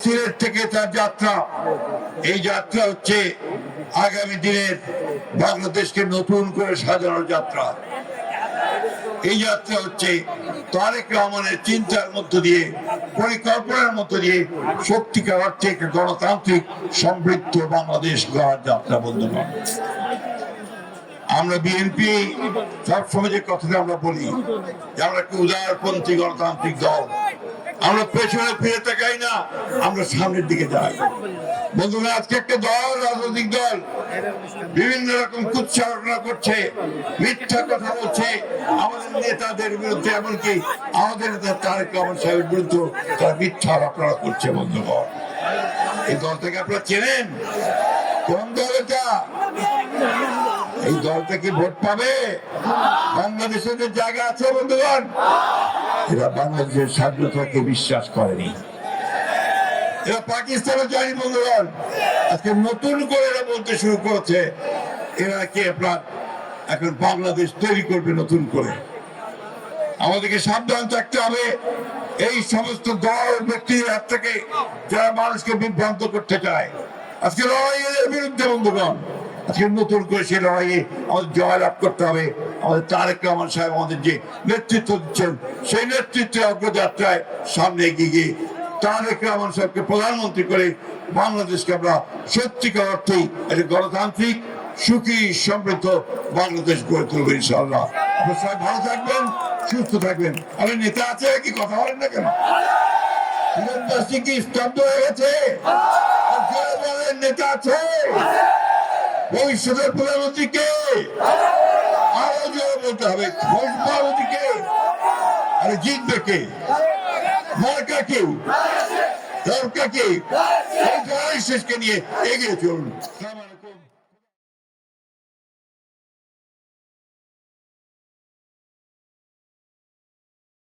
সিলেট থেকে তার যাত্রা, এই যাত্রা হচ্ছে আগামী দিনের বাংলাদেশকে নতুন করে সাজানোর যাত্রা। এই যাত্রা হচ্ছে তারেক রহমানের চিন্তার মধ্য দিয়ে, পরিকল্পনার মধ্য দিয়ে সত্যিকার অর্থে একটা গণতান্ত্রিক সমৃদ্ধ বাংলাদেশ গড়ার যাত্রা। বন্ধুগণ, আমরা বিএনপি সবসময় যে কথাটা আমরা বলি যে আমরা একটা উদারপন্থী গণতান্ত্রিক দল, আমরা পেছনে ফিরে তাকাই না, আমরা সামনের দিকে যাই। বন্ধুরা, আজকে একটা দল, রাজনৈতিক দল বিভিন্ন রকম কুৎসারণা করছে, মিথ্যা কথা বলছে আমাদের নেতাদের বিরুদ্ধে, এমনকি আমাদের নেতা তারেক রহমান সাহেবের বিরুদ্ধে তারা মিথ্যা আলোচনা করছে। বন্ধুগণ, এই দলটাকে আপনারা চেনেন? কোন দল এটা? এই দলটা কি ভোট পাবে? বাংলাদেশের যে জায়গা আছে বন্ধুগণ, এরা বাংলাদেশের স্বাধীনতাকে বিশ্বাস করেনি, এরা পাকিস্তানে যায়নি। বন্ধুগণ, আজকে নতুন করে এরা বলতে শুরু করেছে এরা কি আপনার এখন বাংলাদেশ তৈরি করবে নতুন করে। আমাদেরকে সাবধান থাকতে হবে এই সমস্ত দল ব্যক্তির হাত থেকে যারা মানুষকে বিভ্রান্ত করতে চায়। আজকে লড়াইয়ের বিরুদ্ধে বন্ধুগণ, আজকে নতুন করে সেই লড়াইয়ে আমাদের জয়লাভ করতে হবে। আমাদের তারেক রহমান সাহেব আমাদের যে নেতৃত্ব দিচ্ছেন, সেই নেতৃত্বের অগ্রযাত্রায় সামনে এগিয়ে গিয়ে তারেক রহমান সাহেবকে প্রধানমন্ত্রী করে বাংলাদেশকে আমরা সত্যিকার অর্থেই একটা গণতান্ত্রিক সুখী সমৃদ্ধ বাংলাদেশ গড়ে তুলবো ইনশাআল্লাহ। আপনারা সবাই ভালো থাকবেন, সুস্থ থাকবেন। আমি নেতা আছে কি কথা বলেন না কেন? কি স্তব্ধ হয়ে গেছে? নেতা আছে? ভবিষ্যতের প্রধানমন্ত্রী কে? আরো জোরে বলতে হবে, প্রধানমন্ত্রী কে? আরে জিতবে কে? মার্কা কে? দরকার কে? এই শেষকে নিয়ে এগিয়ে চলুন।